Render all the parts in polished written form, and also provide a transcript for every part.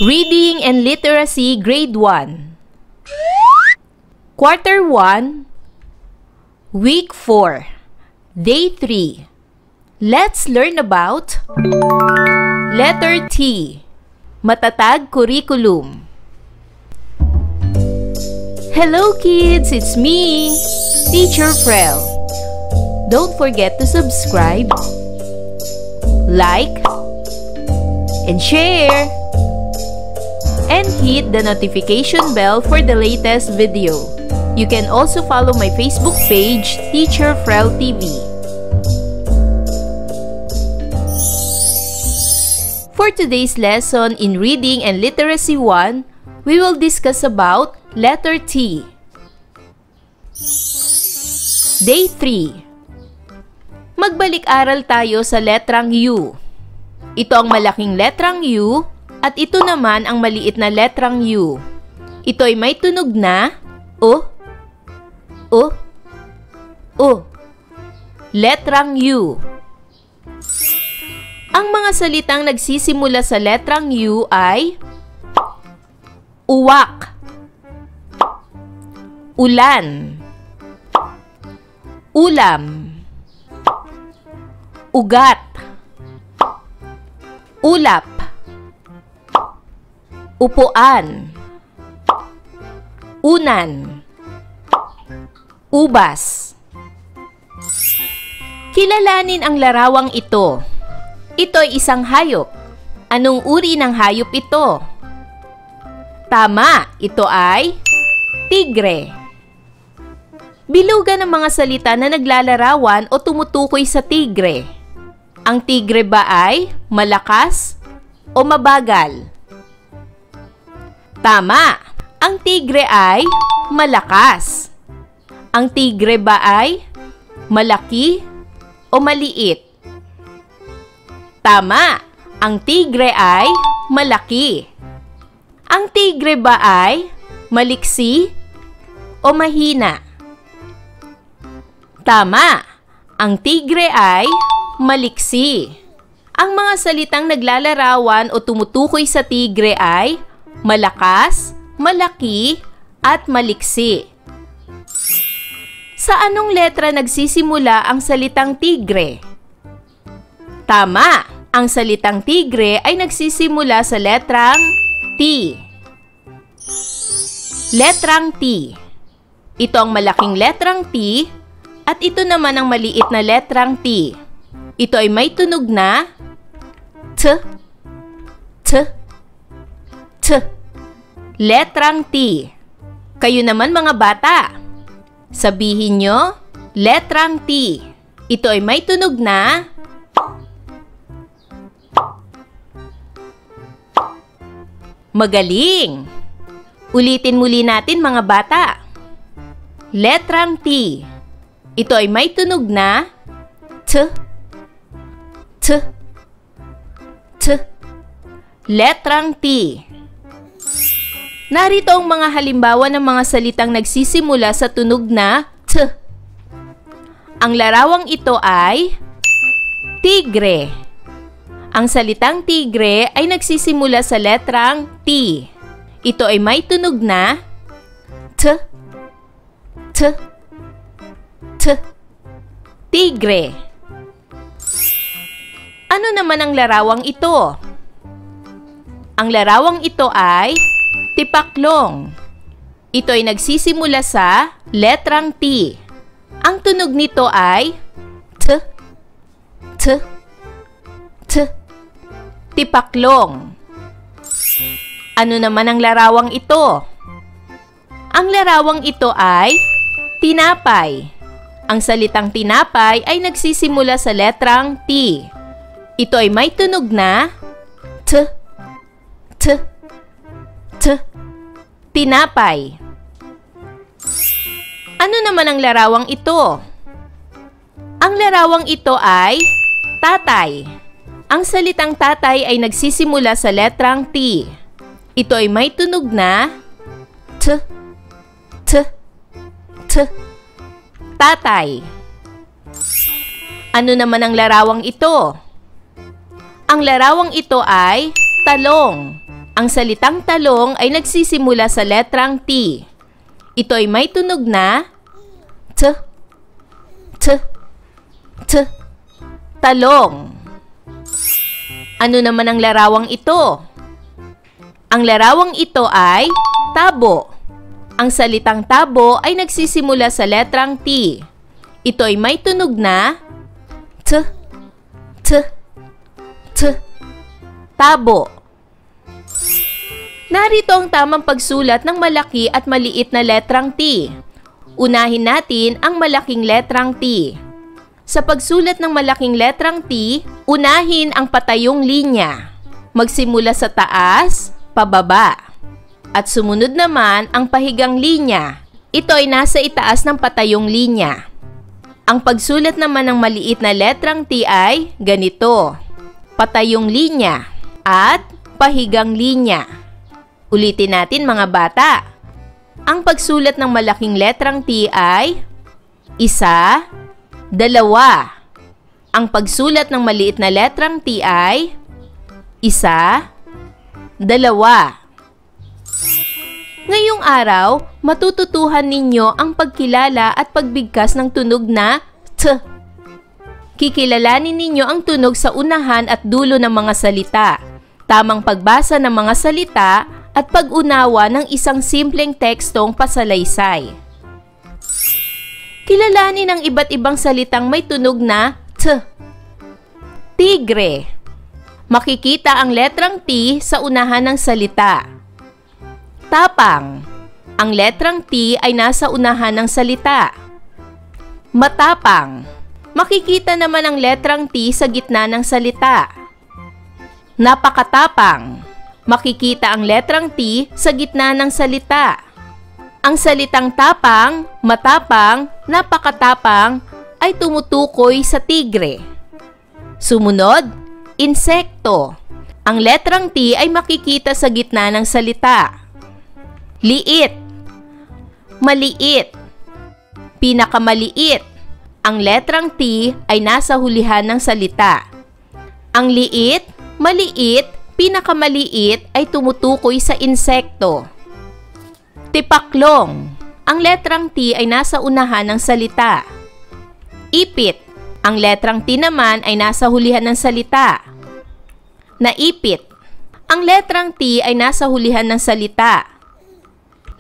Reading and Literacy Grade 1 Quarter 1 Week 4 Day 3 Let's learn about Letter T. Matatag Curriculum. Hello kids, it's me, Teacher Frel. Don't forget to subscribe, like, and share, and hit the notification bell for the latest video. You can also follow my Facebook page, Teacher Frel TV. For today's lesson in Reading and Literacy 1, we will discuss about Letter T. Day 3. Magbalik-aral tayo sa letrang U. Ito ang malaking letrang U at ito naman ang maliit na letrang U. Ito ay may tunog na O, O, O. Letrang U. Ang mga salitang nagsisimula sa letrang U ay uwak, ulan, ulam, ugat, ulap, upuan, unan, ubas. Kilalanin ang larawang ito. Ito ay isang hayop. Anong uri ng hayop ito? Tama, ito ay tigre. Bilugan ang mga salita na naglalarawan o tumutukoy sa tigre. Ang tigre ba ay malakas o mabagal? Tama, ang tigre ay malakas. Ang tigre ba ay malaki o maliit? Tama, ang tigre ay malaki. Ang tigre ba ay maliksi o mahina? Tama, ang tigre ay maliksi. Ang mga salitang naglalarawan o tumutukoy sa tigre ay malakas, malaki, at maliksi. Sa anong letra nagsisimula ang salitang tigre? Tama, ang salitang tigre ay nagsisimula sa letrang T. Letrang T. Ito ang malaking letrang T at ito naman ang maliit na letrang T. Ito ay may tunog na T, T, T. Letrang T. Kayo naman mga bata, sabihin nyo, letrang T. Ito ay may tunog na Magaling! Ulitin muli natin mga bata. Letrang T. Ito ay may tunog na T, T, T. Letrang T. Narito ang mga halimbawa ng mga salitang nagsisimula sa tunog na T. Ang larawang ito ay tigre. Ang salitang tigre ay nagsisimula sa letrang T. Ito ay may tunog na T, T, T. Tigre. Ano naman ang larawang ito? Ang larawang ito ay tipaklong. Ito ay nagsisimula sa letrang T. Ang tunog nito ay T, T, T. Tipaklong. Ano naman ang larawang ito? Ang larawang ito ay tinapay. Ang salitang tinapay ay nagsisimula sa letrang T. Ito ay may tunog na T, T, T. Tinapay. Ano naman ang larawang ito? Ang larawang ito ay tatay. Ang salitang tatay ay nagsisimula sa letrang T. Ito ay may tunog na T, T, T. Tatay. Ano naman ang larawang ito? Ang larawang ito ay talong. Ang salitang talong ay nagsisimula sa letrang T. Ito ay may tunog na T, T, T, talong. Ano naman ang larawang ito? Ang larawang ito ay tabo. Ang salitang tabo ay nagsisimula sa letrang T. Ito ay may tunog na T, T, T, tabo. Narito ang tamang pagsulat ng malaki at maliit na letrang T. Unahin natin ang malaking letrang T. Sa pagsulat ng malaking letrang T, unahin ang patayong linya. Magsimula sa taas, pababa. At sumunod naman ang pahigang linya. Ito ay nasa itaas ng patayong linya. Ang pagsulat naman ng maliit na letrang T ay ganito. Patayong linya at pahigang linya. Ulitin natin mga bata. Ang pagsulat ng malaking letrang T ay 1, 2. Ang pagsulat ng maliit na letrang T ay 1, 2. Ngayong araw, matututuhan ninyo ang pagkilala at pagbigkas ng tunog na T. Kikilalanin ninyo ang tunog sa unahan at dulo ng mga salita, tamang pagbasa ng mga salita, at pag-unawa ng isang simpleng tekstong pasalaysay. Kilalanin ang iba't ibang salitang may tunog na T. Tigre. Makikita ang letrang T sa unahan ng salita. Tapang. Ang letrang T ay nasa unahan ng salita. Matapang. Makikita naman ang letrang T sa gitna ng salita. Napakatapang. Makikita ang letrang T sa gitna ng salita. Ang salitang tapang, matapang, napakatapang ay tumutukoy sa tigre. Sumunod, insekto. Ang letrang T ay makikita sa gitna ng salita. Liit. Maliit. Pinakamaliit. Ang letrang T ay nasa hulihan ng salita. Ang liit, maliit, pinakamaliit ay tumutukoy sa insekto. Tipaklong. Ang letrang T ay nasa unahan ng salita. Ipit. Ang letrang T naman ay nasa hulihan ng salita. Naipit. Ang letrang T ay nasa hulihan ng salita.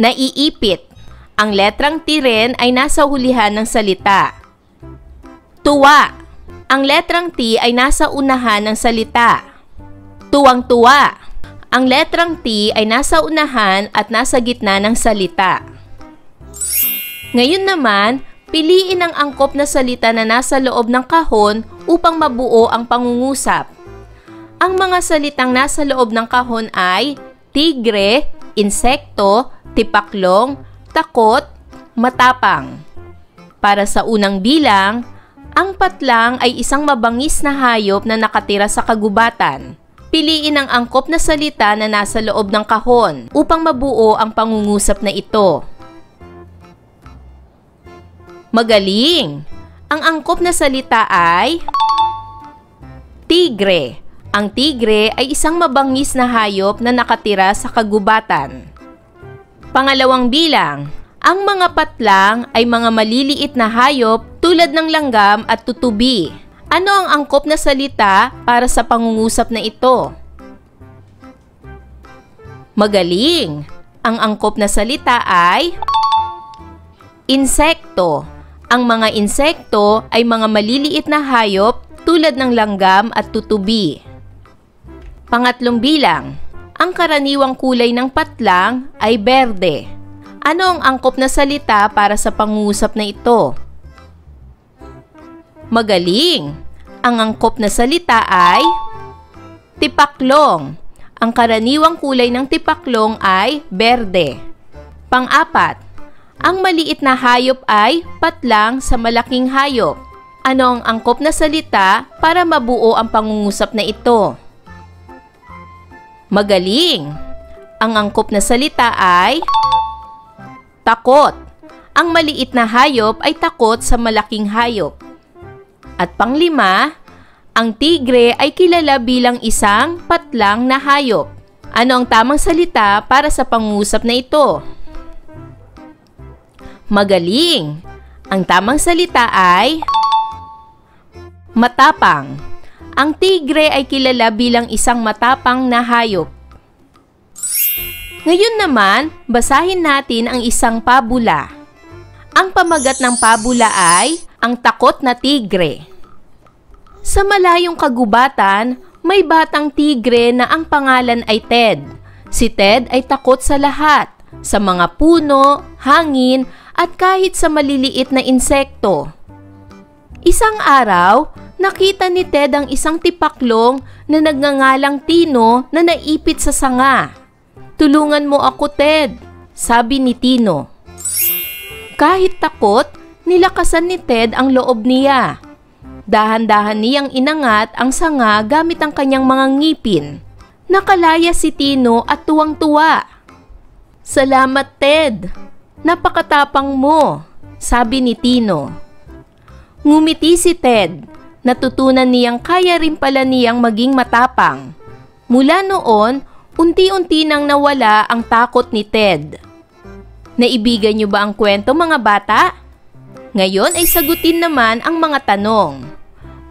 Naiipit. Ang letrang T rin ay nasa hulihan ng salita. Tuwa. Ang letrang T ay nasa unahan ng salita. Tuwang-tuwa. Ang letrang T ay nasa unahan at nasa gitna ng salita. Ngayon naman, piliin ang angkop na salita na nasa loob ng kahon upang mabuo ang pangungusap. Ang mga salitang nasa loob ng kahon ay tigre, insekto, tipaklong, takot, matapang. Para sa unang bilang, ang patlang ay isang mabangis na hayop na nakatira sa kagubatan. Piliin ang angkop na salita na nasa loob ng kahon upang mabuo ang pangungusap na ito. Magaling! Ang angkop na salita ay tigre. Ang tigre ay isang mabangis na hayop na nakatira sa kagubatan. Pangalawang bilang, ang mga patlang ay mga maliliit na hayop tulad ng langgam at tutubi. Ano ang angkop na salita para sa pangungusap na ito? Magaling! Ang angkop na salita ay insekto. Ang mga insekto ay mga maliliit na hayop tulad ng langgam at tutubi. Pangatlong bilang, ang karaniwang kulay ng patlang ay berde. Ano ang angkop na salita para sa pangungusap na ito? Magaling! Ang angkop na salita ay tipaklong. Ang karaniwang kulay ng tipaklong ay berde. Pang-apat, ang maliit na hayop ay patlang sa malaking hayop. Ano ang angkop na salita para mabuo ang pangungusap na ito? Magaling! Ang angkop na salita ay takot. Ang maliit na hayop ay takot sa malaking hayop. At panglima, ang tigre ay kilala bilang isang patlang na hayop. Ano ang tamang salita para sa pangungusap na ito? Magaling! Ang tamang salita ay matapang. Ang tigre ay kilala bilang isang matapang na hayop. Ngayon naman, basahin natin ang isang pabula. Ang pamagat ng pabula ay Ang Takot na Tigre. Sa malayong kagubatan, may batang tigre na ang pangalan ay Ted. Si Ted ay takot sa lahat, sa mga puno, hangin, at kahit sa maliliit na insekto. Isang araw, nakita ni Ted ang isang tipaklong na nagngangalang Tino na naipit sa sanga. "Tulungan mo ako, Ted," sabi ni Tino. Kahit takot, nilakasan ni Ted ang loob niya. Dahan-dahan niyang inangat ang sanga gamit ang kanyang mga ngipin. Nakalaya si Tino at tuwang-tuwa. "Salamat, Ted. Napakatapang mo," sabi ni Tino. Ngumiti si Ted. Natutunan niyang kaya rin pala niyang maging matapang. Mula noon, unti-unti nang nawala ang takot ni Ted. Naibigan niyo ba ang kwento, mga bata? Ngayon ay sagutin naman ang mga tanong.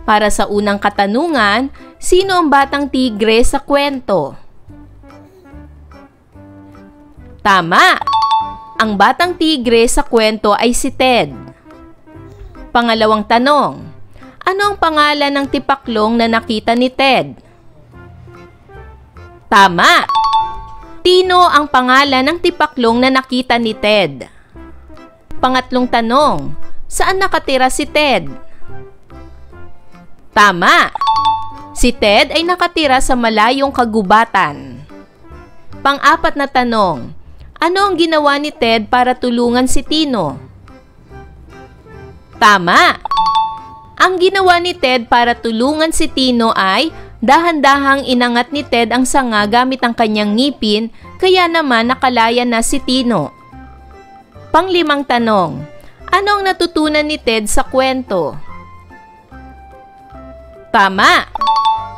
Para sa unang katanungan, sino ang batang tigre sa kwento? Tama! Ang batang tigre sa kwento ay si Ted. Pangalawang tanong, ano ang pangalan ng tipaklong na nakita ni Ted? Tama! Tino ang pangalan ng tipaklong na nakita ni Ted. Pangatlong tanong, saan nakatira si Ted? Tama! Si Ted ay nakatira sa malayong kagubatan. Pang-apat na tanong, ano ang ginawa ni Ted para tulungan si Tino? Tama! Ang ginawa ni Ted para tulungan si Tino ay dahan-dahang inangat ni Ted ang sanga gamit ang kanyang ngipin, kaya naman nakalaya na si Tino. Panglimang tanong, ano ang natutunan ni Ted sa kwento? Tama!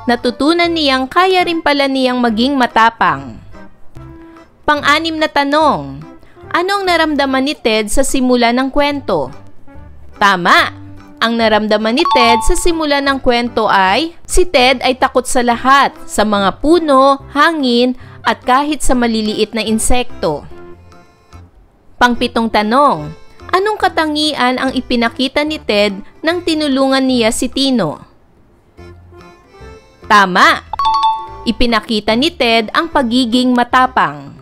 Natutunan niyang kaya rin pala niyang maging matapang. Pang-anim na tanong, ano ang naramdaman ni Ted sa simula ng kwento? Tama! Ang naramdaman ni Ted sa simula ng kwento ay si Ted ay takot sa lahat, sa mga puno, hangin, at kahit sa maliliit na insekto. Pang-pitong tanong, anong katangian ang ipinakita ni Ted nang tinulungan niya si Tino? Tama! Ipinakita ni Ted ang pagiging matapang.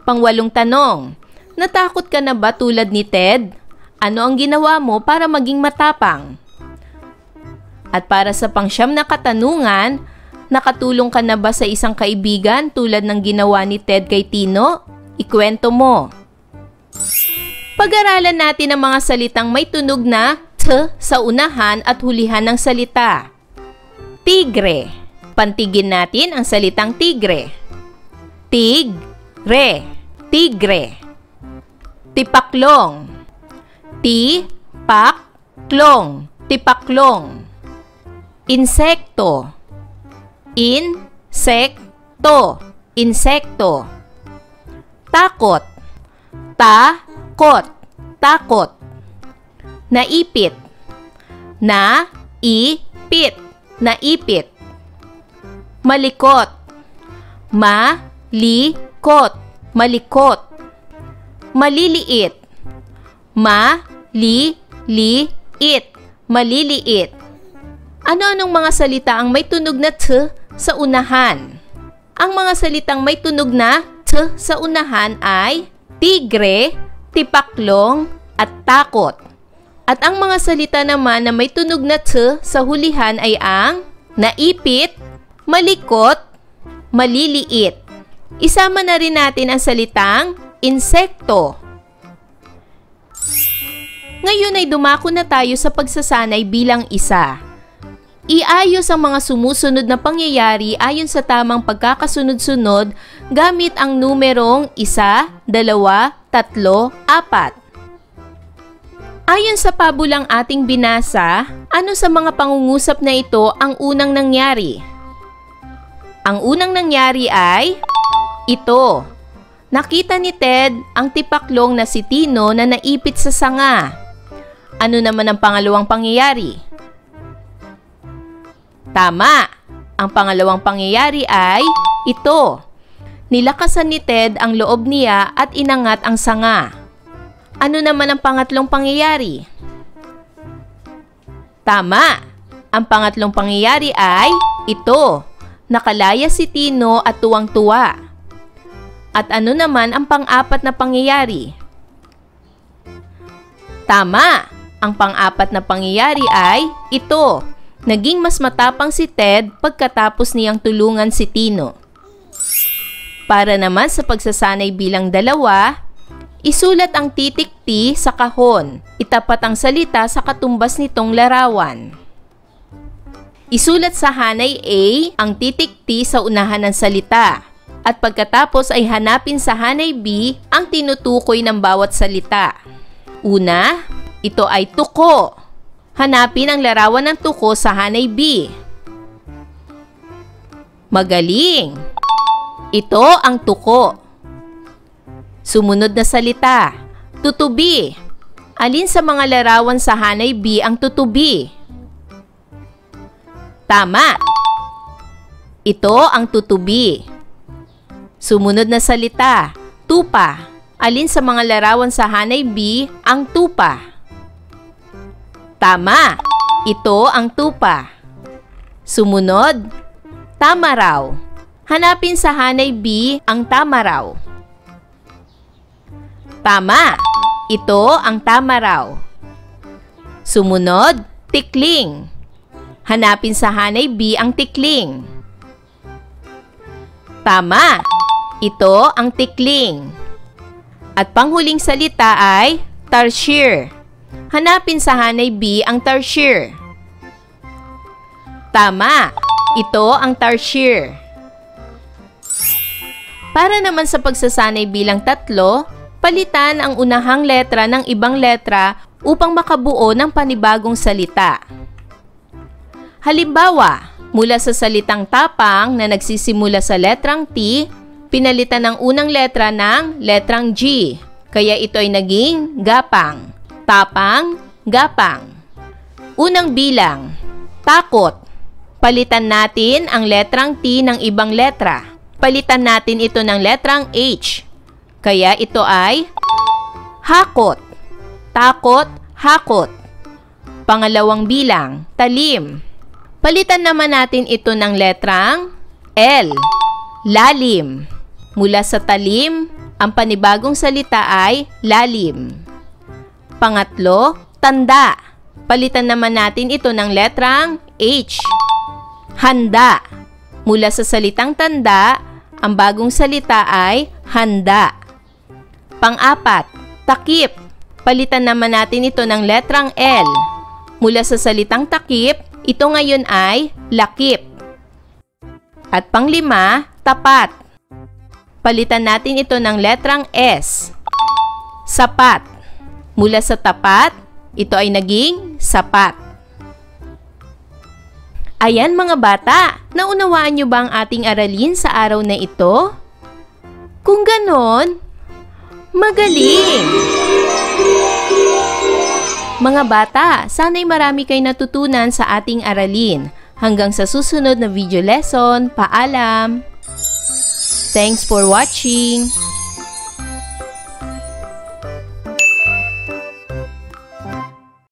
Pang-walong tanong, natakot ka na ba tulad ni Ted? Ano ang ginawa mo para maging matapang? At para sa pang-siyam na katanungan, nakatulong ka na ba sa isang kaibigan tulad ng ginawa ni Ted kay Tino? Ikwento mo. Pag-aralan natin ang mga salitang may tunog na t sa unahan at hulihan ng salita. Tigre. Pantigin natin ang salitang tigre. Tigre. Tigre. Tipaklong. Tipaklong. Tipaklong. Insekto. Insekto. Insekto. Takot. Takot. Takot. Naipit. Naipit. Naipit. Malikot. Malikot. Malikot. Maliliit. Maliliit. Maliliit. Ano-anong mga salita ang may tunog na t sa unahan? Ang mga salitang may tunog na t sa unahan ay tigre, tipaklong, at takot. At ang mga salita naman na may tunog na t sa hulihan ay ang naipit, malikot, maliliit. Isama na rin natin ang salitang insekto. Ngayon ay dumako na tayo sa pagsasanay bilang isa. Iayos ang mga sumusunod na pangyayari ayon sa tamang pagkakasunod-sunod gamit ang numerong 1, 2, 3, 4. Ayon sa pabulang ating binasa, ano sa mga pangungusap na ito ang unang nangyari? Ang unang nangyari ay ito. Nakita ni Ted ang tipaklong na si Tino na naipit sa sanga. Ano naman ang pangalawang pangyayari? Tama! Ang pangalawang pangyayari ay ito. Nilakasan ni Ted ang loob niya at inangat ang sanga. Ano naman ang pangatlong pangyayari? Tama! Ang pangatlong pangyayari ay ito. Nakalaya si Tino at tuwang-tuwa. At ano naman ang pang-apat na pangyayari? Tama! Ang pang-apat na pangyayari ay ito. Naging mas matapang si Ted pagkatapos niyang tulungan si Tino. Para naman sa pagsasanay bilang 2, isulat ang titik T sa kahon. Itapat ang salita sa katumbas nitong larawan. Isulat sa hanay A ang titik T sa unahan ng salita. At pagkatapos ay hanapin sa hanay B ang tinutukoy ng bawat salita. Una, ito ay tuko. Hanapin ang larawan ng tuko sa hanay B. Magaling! Ito ang tuko. Sumunod na salita, tutubi. Alin sa mga larawan sa hanay B ang tutubi? Tama! Ito ang tutubi. Sumunod na salita, tupa. Alin sa mga larawan sa hanay B ang tupa? Tama! Ito ang tupa. Sumunod, tamaraw. Hanapin sa hanay B ang tamaraw. Tama! Ito ang tamaraw. Sumunod, tikling. Hanapin sa hanay B ang tikling. Tama! Ito ang tikling. At panghuling salita ay tarsier. Hanapin sa hanay B ang tarsier. Tama! Ito ang tarsier. Para naman sa pagsasanay bilang 3, palitan ang unahang letra ng ibang letra upang makabuo ng panibagong salita. Halimbawa, mula sa salitang tapang na nagsisimula sa letrang T, pinalitan ang unang letra ng letrang G. Kaya ito ay naging gapang. Tapang, gapang. Unang bilang, takot. Palitan natin ang letrang T ng ibang letra. Palitan natin ito ng letrang H. Kaya ito ay hakot. Takot, hakot. Pangalawang bilang, talim. Palitan naman natin ito ng letrang L. Lalim. Mula sa talim, ang panibagong salita ay lalim. Pangatlo, tanda. Palitan naman natin ito ng letrang H. Handa. Mula sa salitang tanda, ang bagong salita ay handa. Pang-apat, takip. Palitan naman natin ito ng letrang L. Mula sa salitang takip, ito ngayon ay lakip. At pang-5, tapat. Palitan natin ito ng letrang S. Sapat. Mula sa tapat, ito ay naging sapat. Ayan mga bata, naunawaan nyo ba ang ating aralin sa araw na ito? Kung ganon, magaling! Mga bata, sana'y marami kayo natutunan sa ating aralin. Hanggang sa susunod na video lesson, paalam! Thanks for watching!